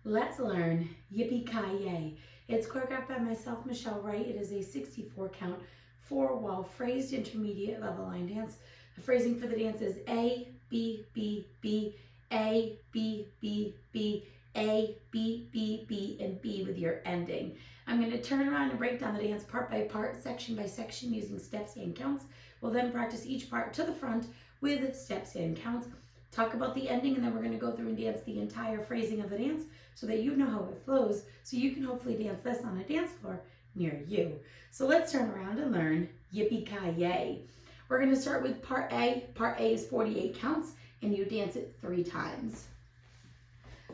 Let's learn Yippee-Ki-Yay. It's choreographed by myself, Michelle Wright. It is a 64 count, 4-wall phrased intermediate level line dance. The phrasing for the dance is A, B, B, B, A, B, B, B, A, B, B, B, and B with your ending. I'm going to turn around and break down the dance part by part, section by section using steps and counts. We'll then practice each part to the front with steps and counts. Talk about the ending, and then we're going to go through and dance the entire phrasing of the dance so that you know how it flows, so you can hopefully dance this on a dance floor near you. So let's turn around and learn Yippee-Ki-Yay. We're going to start with part A. Part A is 48 counts, and you dance it 3 times.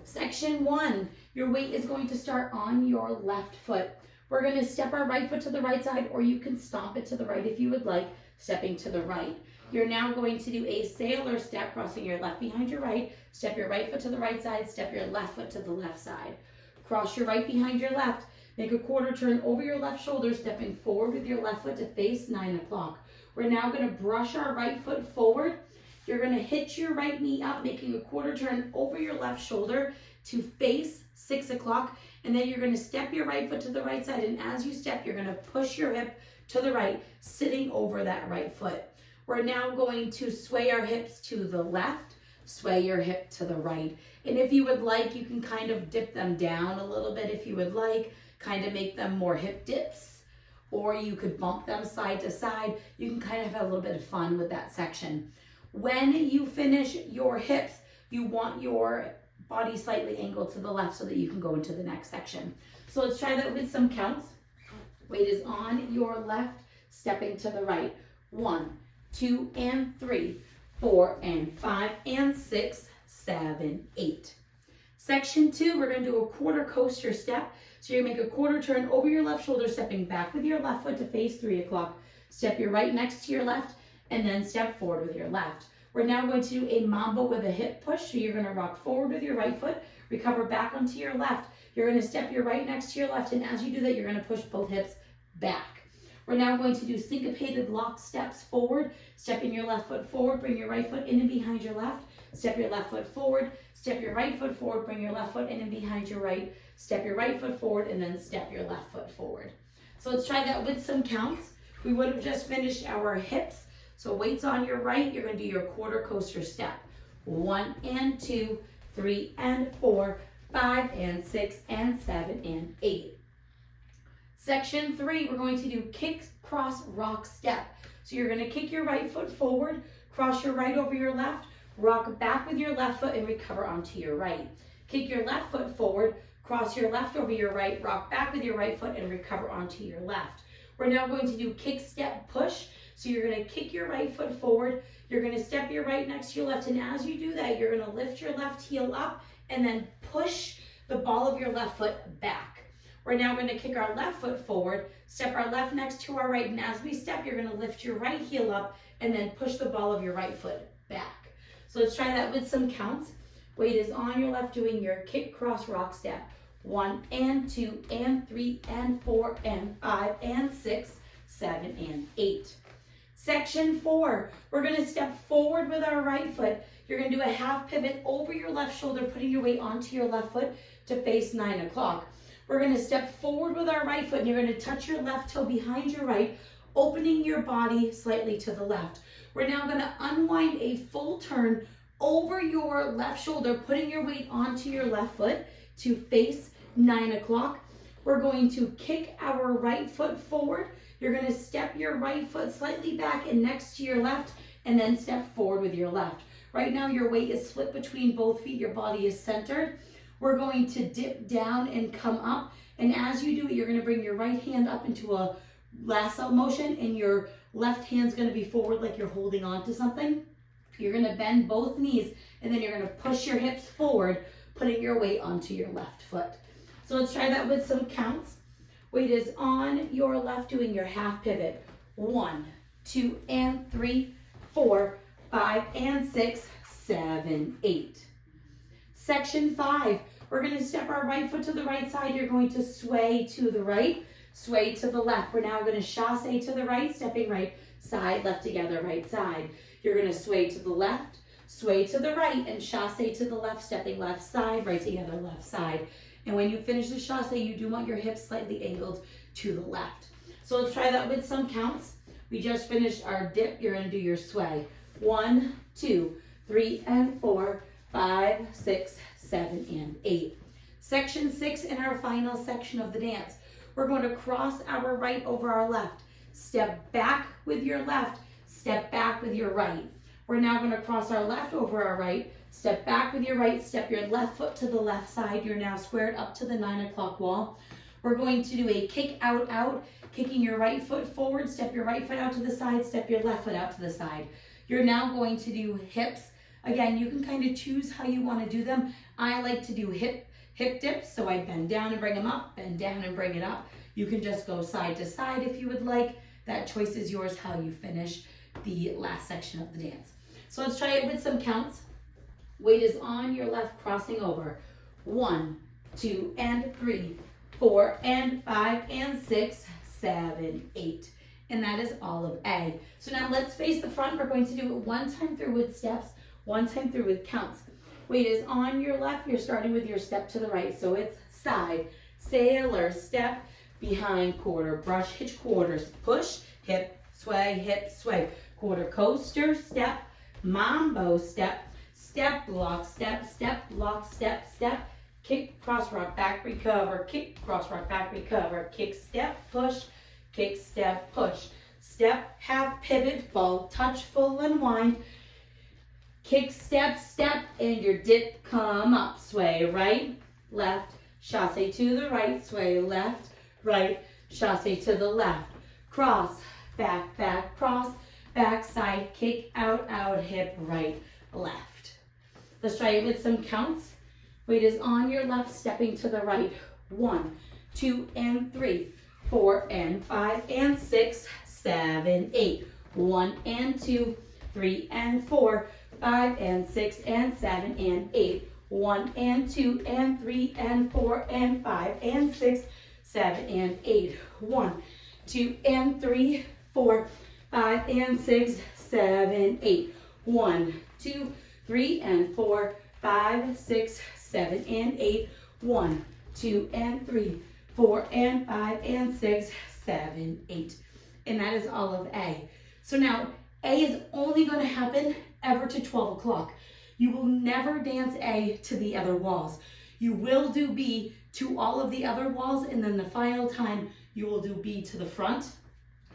Section 1, your weight is going to start on your left foot. We're going to step our right foot to the right side, or you can stomp it to the right if you would like, stepping to the right. You're now going to do a sailor step, crossing your left behind your right. Step your right foot to the right side, step your left foot to the left side. Cross your right behind your left. Make a quarter turn over your left shoulder, stepping forward with your left foot to face 9 o'clock. We're now going to brush our right foot forward. You're going to hitch your right knee up, making a quarter turn over your left shoulder to face 6 o'clock. And then you're going to step your right foot to the right side. And as you step, you're going to push your hip to the right, sitting over that right foot. We're now going to sway our hips to the left, sway your hip to the right. And if you would like, you can kind of dip them down a little bit if you would like, kind of make them more hip dips, or you could bump them side to side. You can kind of have a little bit of fun with that section. When you finish your hips, you want your body slightly angled to the left so that you can go into the next section. So let's try that with some counts. Weight is on your left, stepping to the right. 1, 2, and 3, 4, and 5, and 6, 7, 8. Section 2, we're going to do a quarter coaster step. So you make a quarter turn over your left shoulder, stepping back with your left foot to face 3 o'clock. Step your right next to your left, and then step forward with your left. We're now going to do a mambo with a hip push. So you're going to rock forward with your right foot, recover back onto your left. You're going to step your right next to your left, and as you do that, you're going to push both hips back. We're now going to do syncopated lock steps forward, stepping your left foot forward, bring your right foot in and behind your left, step your left foot forward, step your right foot forward, bring your left foot in and behind your right, step your right foot forward, and then step your left foot forward. So let's try that with some counts. We would have just finished our hips. So weights on your right, you're going to do your quarter coaster step. 1 and 2, 3 and 4, 5 and 6 and 7 and 8. Section 3, we're going to do kick, cross, rock, step. So you're going to kick your right foot forward, cross your right over your left, rock back with your left foot, and recover onto your right. Kick your left foot forward, cross your left over your right, rock back with your right foot, and recover onto your left. We're now going to do kick, step, push. So you're going to kick your right foot forward, you're going to step your right next to your left, and as you do that, you're going to lift your left heel up and then push the ball of your left foot back. We're now going to kick our left foot forward, step our left next to our right, and as we step, you're going to lift your right heel up and then push the ball of your right foot back. So let's try that with some counts. Weight is on your left, doing your kick, cross, rock, step. 1 and 2 and 3 and 4 and 5 and 6, 7 and 8. Section 4, we're going to step forward with our right foot. You're going to do a half pivot over your left shoulder, putting your weight onto your left foot to face 9 o'clock. We're going to step forward with our right foot, and you're going to touch your left toe behind your right, opening your body slightly to the left. We're now going to unwind a full turn over your left shoulder, putting your weight onto your left foot to face 9 o'clock. We're going to kick our right foot forward. You're going to step your right foot slightly back and next to your left, and then step forward with your left. Right now, your weight is split between both feet. Your body is centered. We're going to dip down and come up. And as you do it, you're going to bring your right hand up into a lasso motion, and your left hand's going to be forward like you're holding on to something. You're going to bend both knees, and then you're going to push your hips forward, putting your weight onto your left foot. So let's try that with some counts. Weight is on your left, doing your half pivot. 1, 2, and 3, 4, 5, and 6, 7, 8. Section 5, we're going to step our right foot to the right side. You're going to sway to the right, sway to the left. We're now going to chasse to the right, stepping right side, left together, right side. You're going to sway to the left, sway to the right, and chasse to the left, stepping left side, right together, left side. And when you finish the chasse, you do want your hips slightly angled to the left. So let's try that with some counts. We just finished our dip. You're going to do your sway. 1, 2, 3, and 4, 5, 6, 7, and 8. Section 6 in our final section of the dance. We're going to cross our right over our left. Step back with your left, step back with your right. We're now going to cross our left over our right, step back with your right, step your left foot to the left side. You're now squared up to the 9 o'clock wall. We're going to do a kick out, out, kicking your right foot forward, step your right foot out to the side, step your left foot out to the side. You're now going to do hips. Again, you can kind of choose how you want to do them. I like to do hip dips, so I bend down and bring them up, bend down and bring it up. You can just go side to side if you would like. That choice is yours how you finish the last section of the dance. So let's try it with some counts. Weight is on your left, crossing over. 1, 2, and 3, 4, and 5, and 6, 7, 8. And that is all of A. So now let's face the front. We're going to do it one time through with steps, one time through with counts. Weight is on your left. You're starting with your step to the right. So it's side, sailor, step, behind, quarter, brush, hitch, quarters, push, hip, sway, quarter coaster, step, mambo, step, step, block, step, step, kick, cross, rock, back, recover, kick, cross, rock, back, recover, kick, step, push, kick, step, push, step, half pivot, fall, touch, full unwind, kick, step, step, and your dip, come up, sway, right, left, chasse to the right, sway, left, right, chasse to the left, cross, back, cross, back, side, kick, out, out, hip, right, left. Let's try it with some counts. Weight is on your left, stepping to the right. 1, 2, and 3, 4, and 5, and 6, 7, 8. 1, and 2, 3, and 4, 5, and 6, and 7, and 8. 1, and 2, and 3, and 4, and 5, and 6, 7, and 8. 1, 2, and 3, 4, 5, and 6, 7, 8. 1, 2, 3, and 4, 5, 6, 7, and 8. 1, 2, and 3, 4, and 5, and 6, 7, 8. And that is all of A. So now A is only going to happen ever to 12 o'clock. You will never dance A to the other walls. You will do B to all of the other walls, and then the final time you will do B to the front.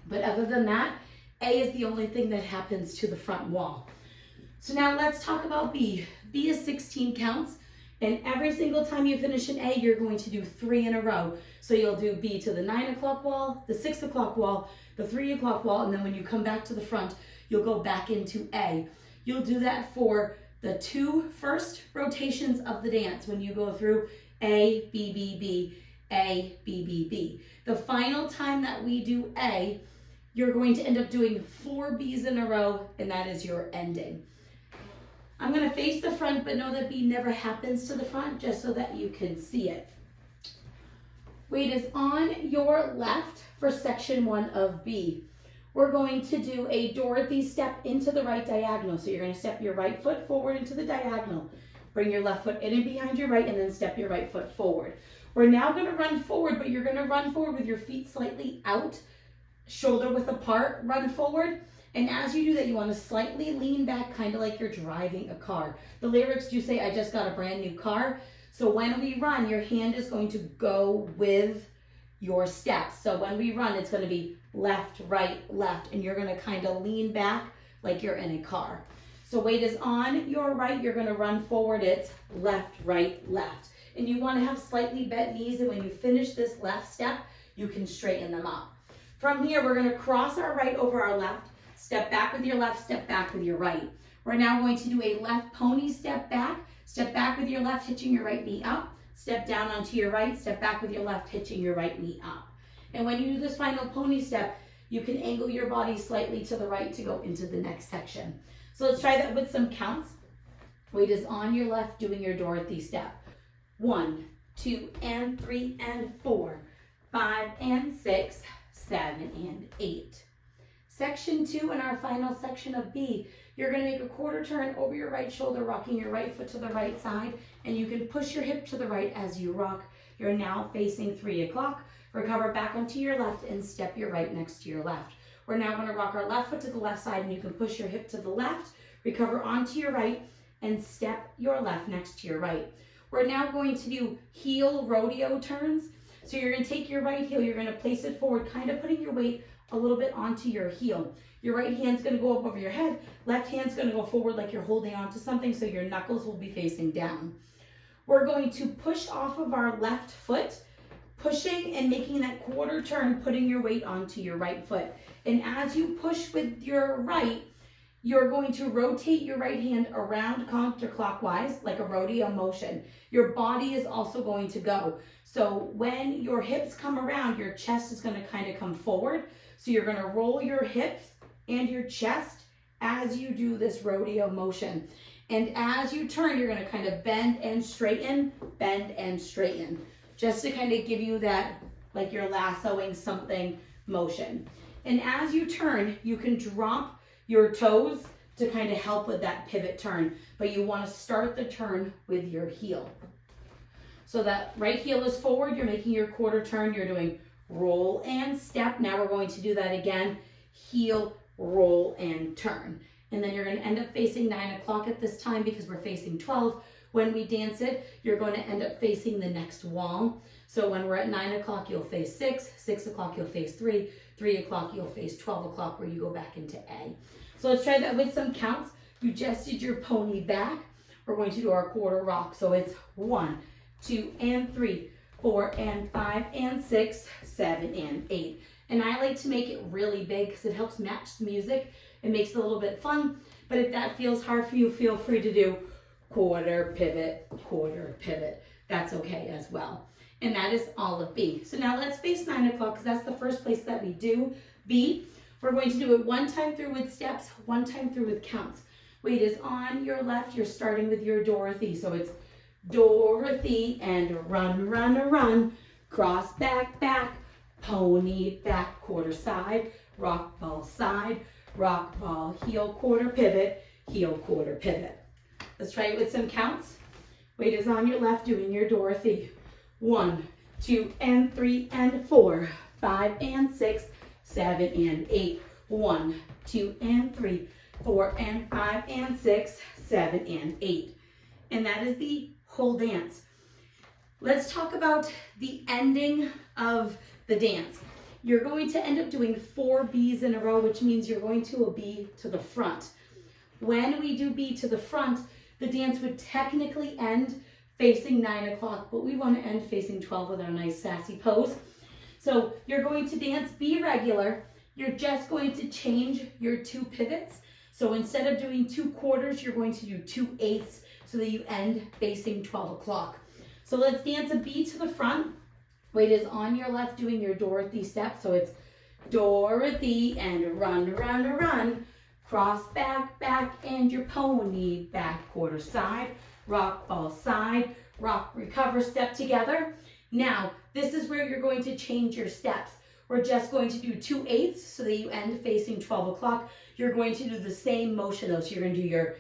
But other than that, A is the only thing that happens to the front wall. So now let's talk about B. B is 16 counts, and every single time you finish an A, you're going to do 3 in a row. So you'll do B to the 9 o'clock wall, the 6 o'clock wall, the 3 o'clock wall, and then when you come back to the front, you'll go back into A. You'll do that for the 2 first rotations of the dance when you go through A, B, B, B, A, B, B, B. The final time that we do A, you're going to end up doing 4 B's in a row, and that is your ending. I'm going to face the front, but know that B never happens to the front, just so that you can see it. Weight is on your left for section 1 of B. We're going to do a Dorothy step into the right diagonal. So you're going to step your right foot forward into the diagonal. Bring your left foot in and behind your right, and then step your right foot forward. We're now going to run forward, but you're going to run forward with your feet slightly out, shoulder width apart, run forward. And as you do that, you want to slightly lean back, kind of like you're driving a car. The lyrics do say, I just got a brand new car. So when we run, your hand is going to go with your steps. So when we run, it's going to be left, right, left, and you're going to kind of lean back like you're in a car. So weight is on your right. You're going to run forward. It's left, right, left. And you want to have slightly bent knees, and when you finish this left step, you can straighten them up. From here, we're going to cross our right over our left. Step back with your left, step back with your right. We're now going to do a left pony step back with your left, hitching your right knee up, step down onto your right, step back with your left, hitching your right knee up. And when you do this final pony step, you can angle your body slightly to the right to go into the next section. So let's try that with some counts. Weight is on your left, doing your Dorothy step. 1, 2, and 3, and 4, 5, and 6, 7, and 8. Section 2 in our final section of B, you're going to make a quarter turn over your right shoulder, rocking your right foot to the right side, and you can push your hip to the right as you rock. You're now facing 3 o'clock. Recover back onto your left and step your right next to your left. We're now going to rock our left foot to the left side, and you can push your hip to the left, recover onto your right, and step your left next to your right. We're now going to do heel rodeo turns. So you're going to take your right heel, you're going to place it forward, kind of putting your weight a little bit onto your heel. Your right hand's going to go up over your head, left hand's going to go forward like you're holding onto something, so your knuckles will be facing down. We're going to push off of our left foot, pushing and making that quarter turn, putting your weight onto your right foot. And as you push with your right, you're going to rotate your right hand around counterclockwise like a rodeo motion. Your body is also going to go. So when your hips come around, your chest is going to kind of come forward. So you're going to roll your hips and your chest as you do this rodeo motion. And as you turn, you're going to kind of bend and straighten, just to kind of give you that, like you're lassoing something motion. And as you turn, you can drop your toes to kind of help with that pivot turn, but you want to start the turn with your heel. So that right heel is forward, you're making your quarter turn, you're doing roll and step. Now we're going to do that again, heel, roll, and turn. And then you're going to end up facing 9 o'clock at this time because we're facing 12. When we dance it, you're going to end up facing the next wall. So when we're at 9 o'clock, you'll face 6, 6 o'clock, you'll face 3, 3 o'clock, you'll face 12 o'clock, where you go back into A. So let's try that with some counts. You just did your pony back. We're going to do our quarter rock. So it's 1, 2, and 3, 4, and 5, and 6, 7, and 8. And I like to make it really big because it helps match the music. It makes it a little bit fun. But if that feels hard for you, feel free to do quarter, pivot, quarter, pivot. That's okay as well. And that is all of B. So now let's face 9 o'clock because that's the first place that we do B. We're going to do it one time through with steps, one time through with counts. Weight is on your left. You're starting with your Dorothy. So it's Dorothy and run, run, run. Cross, back, back. Pony, back, quarter side. Rock ball, side. Rock ball, heel, quarter, pivot. Heel, quarter, pivot. Let's try it with some counts. Weight is on your left, doing your Dorothy. 1, 2, and 3, and 4, 5, and 6, 7, and 8. 1, 2, and 3, 4, and 5, and 6, 7, and 8. And that is the whole dance. Let's talk about the ending of the dance. You're going to end up doing 4 B's in a row, which means you're going to a B to the front. When we do B to the front, the dance would technically end facing 9 o'clock, but we want to end facing 12 with our nice sassy pose. So you're going to dance B regular. You're just going to change your 2 pivots. So instead of doing 2 quarters, you're going to do 2 eighths so that you end facing 12 o'clock. So let's dance a B to the front. Weight is on your left, doing your Dorothy step. So it's Dorothy and run, run, run. Cross, back, back, and your pony back, quarter side. Rock ball side, rock, recover, step together. Now, this is where you're going to change your steps. We're just going to do 2 eighths so that you end facing 12 o'clock. You're going to do the same motion though. So you're going to do your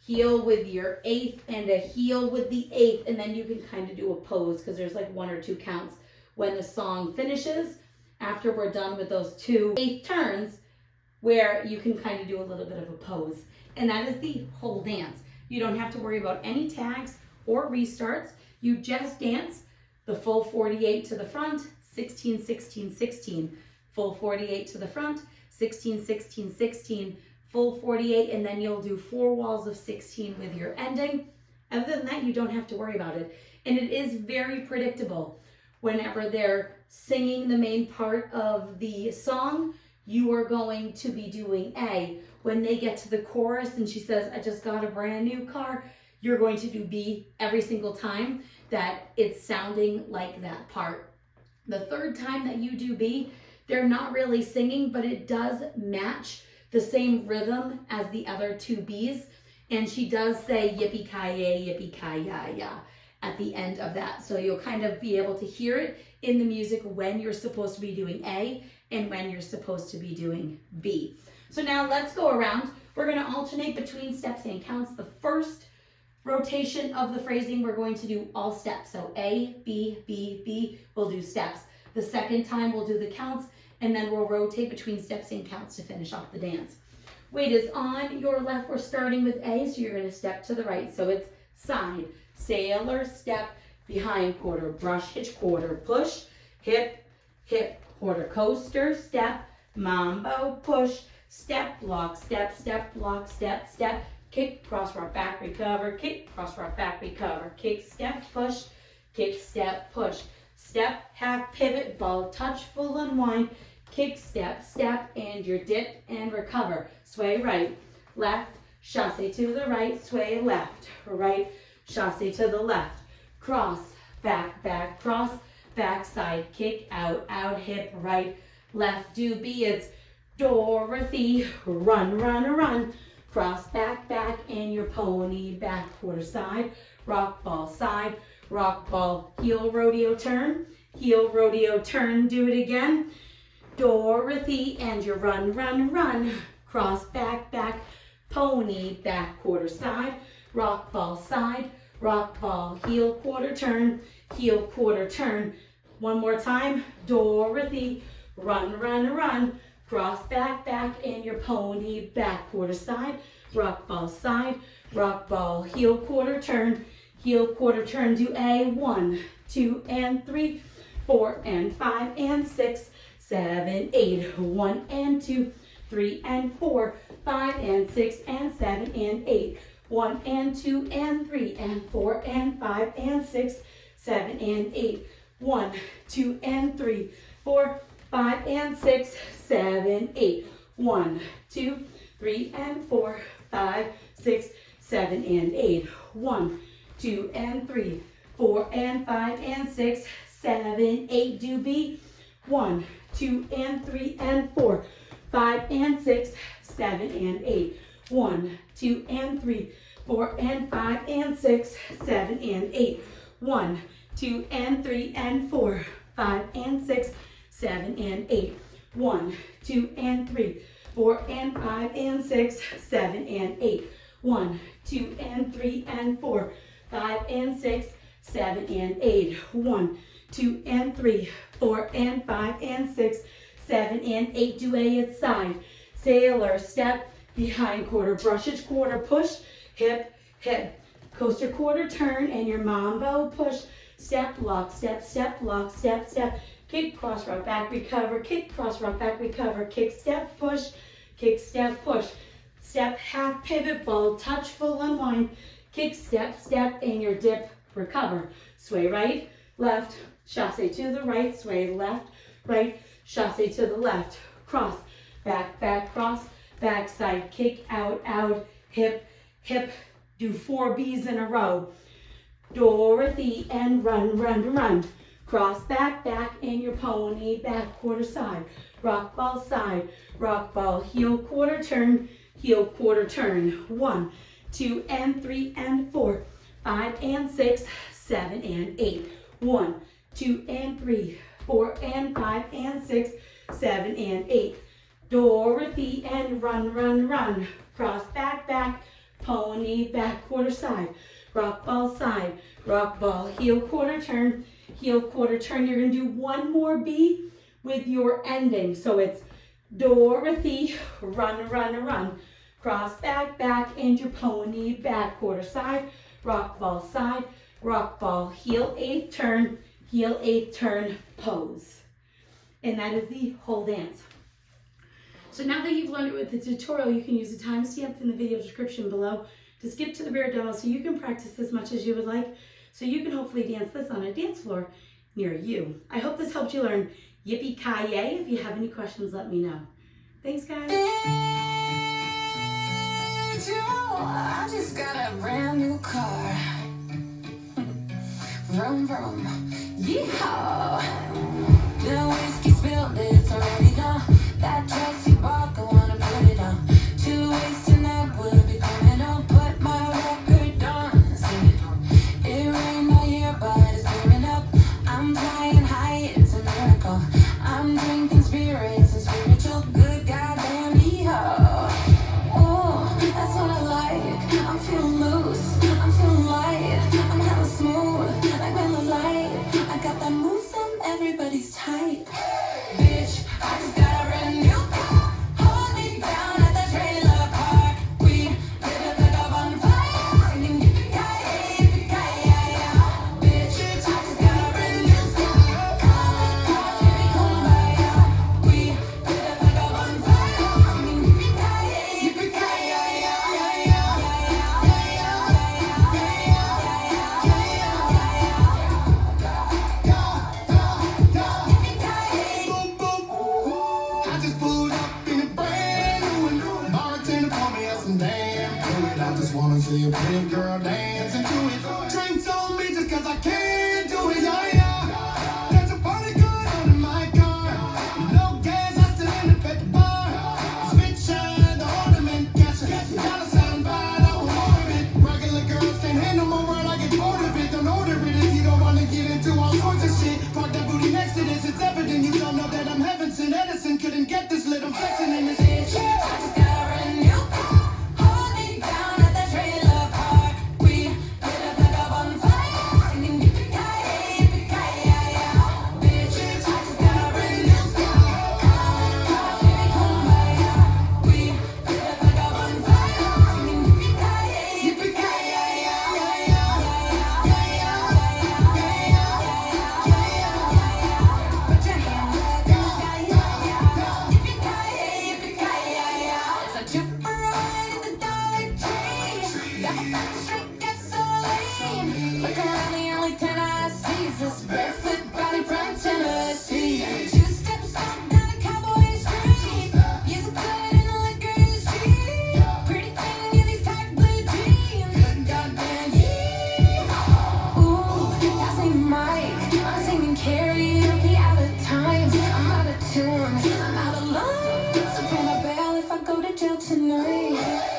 heel with your eighth and a heel with the eighth, and then you can kind of do a pose because there's like 1 or 2 counts when the song finishes. After we're done with those 2 eighth turns, where you can kind of do a little bit of a pose. And that is the whole dance. You don't have to worry about any tags or restarts. You just dance the full 48 to the front, 16, 16, 16, full 48 to the front, 16, 16, 16, full 48, and then you'll do 4 walls of 16 with your ending. Other than that, you don't have to worry about it. And it is very predictable. Whenever they're singing the main part of the song, you are going to be doing A. When they get to the chorus and she says, I just got a brand new car, you're going to do B every single time that it's sounding like that part. The third time that you do B, they're not really singing, but it does match the same rhythm as the other 2 B's. And she does say Yippee-Ki-Yay, Yippee-Ki-Yay at the end of that. So you'll kind of be able to hear it in the music when you're supposed to be doing A and when you're supposed to be doing B. So now let's go around. We're going to alternate between steps and counts. The first rotation of the phrasing, we're going to do all steps. So A, B, B, B, we'll do steps. The second time we'll do the counts, and then we'll rotate between steps and counts to finish off the dance. Weight is on your left. We're starting with A, so you're going to step to the right. So it's side, sailor, step, behind, quarter, brush, hitch, quarter, push, hip, hip, quarter, coaster, step, mambo, push, step, block, step, step, block, step, step, kick, cross, rock, back, recover, kick, cross, rock, back, recover, kick, step, push, kick, step, push, step, half, pivot, ball, touch, full unwind, kick, step, step, and your dip and recover. Sway right, left, chasse to the right, sway left, right, chasse to the left, cross, back, back, cross, back, side, kick, out, out, hip, right, left, do B, it's Dorothy, run, run, run, cross, back, back, and your pony, back, quarter side, rock ball, heel, rodeo, turn, do it again, Dorothy, and your run, run, run, cross, back, back, pony, back, quarter side, rock ball, heel, quarter turn, one more time, Dorothy, run, run, run, cross, back, back, and your pony, back, quarter side, rock ball, heel, quarter turn, do A, 1, 2, and 3, 4, and 5, and 6, 7, 8, 1, and 2, 3, and 4, 5, and 6, and 7, and 8, 1, and 2, and 3, and 4, and 5, and 6, 7, and 8, 1, 2, and 3, 4, 5, and 6, 7, 8, 1, 2, 3, and 4, 5, 6, 7, and 8, 1, 2, and 3, 4, and 5, and 6, 7, 8, do B, 1, 2, and 3, and 4, 5, and 6, 7, and 8, 1, 2, and 3, 4, and 5, and 6, 7, and 8, 1, 2, and 3, and 4, 5, and 6, 7, and 8, 1, 2, and 3, 4, and 5, and 6, 7, and 8, 1, 2, and 3, and 4, 5, and 6, 7, and 8, 1, 2, and 3, 4, and 5, and 6, 7, and 8, do A, it's side, sailor, step, behind, quarter, brushes, quarter, push, hip, hip, coaster, quarter, turn, and your mambo, push, step, block, step, step, block, step, step, kick, cross, rock, back, recover, kick, cross, rock, back, recover, kick, step, push, step, half, pivot, ball, touch, full unwind, kick, step, step, and your dip, recover, sway right, left, chasse to the right, sway left, right, chasse to the left, cross, back, back, cross, back, side, kick, out, out, hip, hip, do 4 B's in a row, Dorothy, and run, run, run, cross, back, back, and your pony, back, quarter side, rock ball, heel, quarter turn, 1, 2, and 3, and 4, 5, and 6, 7, and 8, 1, 2, and 3, 4, and 5, and 6, 7, and 8, Dorothy, and run, run, run, cross, back, back, pony, back, quarter side, rock ball, heel, quarter turn, you're going to do one more B with your ending, so it's Dorothy, run, run, run, cross, back, back, and your pony, back, quarter side, rock ball, heel, eighth turn, pose. And that is the whole dance. So now that you've learned it with the tutorial, you can use the timestamp in the video description below to skip to the bare demo so you can practice as much as you would like, so you can hopefully dance this on a dance floor near you. I hope this helped you learn Yippee-Ki-Yay. If you have any questions, let me know. Thanks, guys. I just got a brand new car. Vroom, vroom. Yeehaw. The whiskey spilled, it's already gone. That dress you bought, go on and put it on. 2 weeks tonight, we'll be coming on. Put my record on. Sing it. It rained all year, but it's pouring up. I'm flying high, it's a miracle. I'm drinking spirits. bustin' damn good. I just wanna see a pretty girl dance and do it. Drinks on me just cause I can't do it, yeah, yeah. There's a party going on in my car. No gas, I still in the pet bar. Spit shine, the ornament catcher. Gotta sound bad, I don't order it. Regular girls can't handle my world, I get bored of it. Don't order it if you don't wanna get into all sorts of shit. Park that booty next to this, it's evident you don't know that I'm heaven sent. Edison couldn't get this lit, I'm flexing in this bitch. I just got a new car, holding down at the trailer park. We lit up like a bonfire, singing Yippee-Kay-Yay, Yippee-Kay-Yay, bitch. I just got a new car, baby, kumbaya. We lit up like a bonfire, singing Yippee-Kay-Yay, Yippee-Kay-Yay, put your hands up in the sky, Yippee-Kay-Yay, Yippee-Kay-Yay. It's a chipper ride at the Dollar Tree. Double back straight gasoline. Look around the only tent I see is this barefoot body from Tennessee. Two steps up down the cowboy street. Music good and the liquor is cheap. Pretty thing in these tight blue jeans. Goddamn, yeah. Ooh, that's me, Mike. I'm singing karaoke out of time. I'm out of tune. I'm out of line. So pay my bail if I go to jail tonight.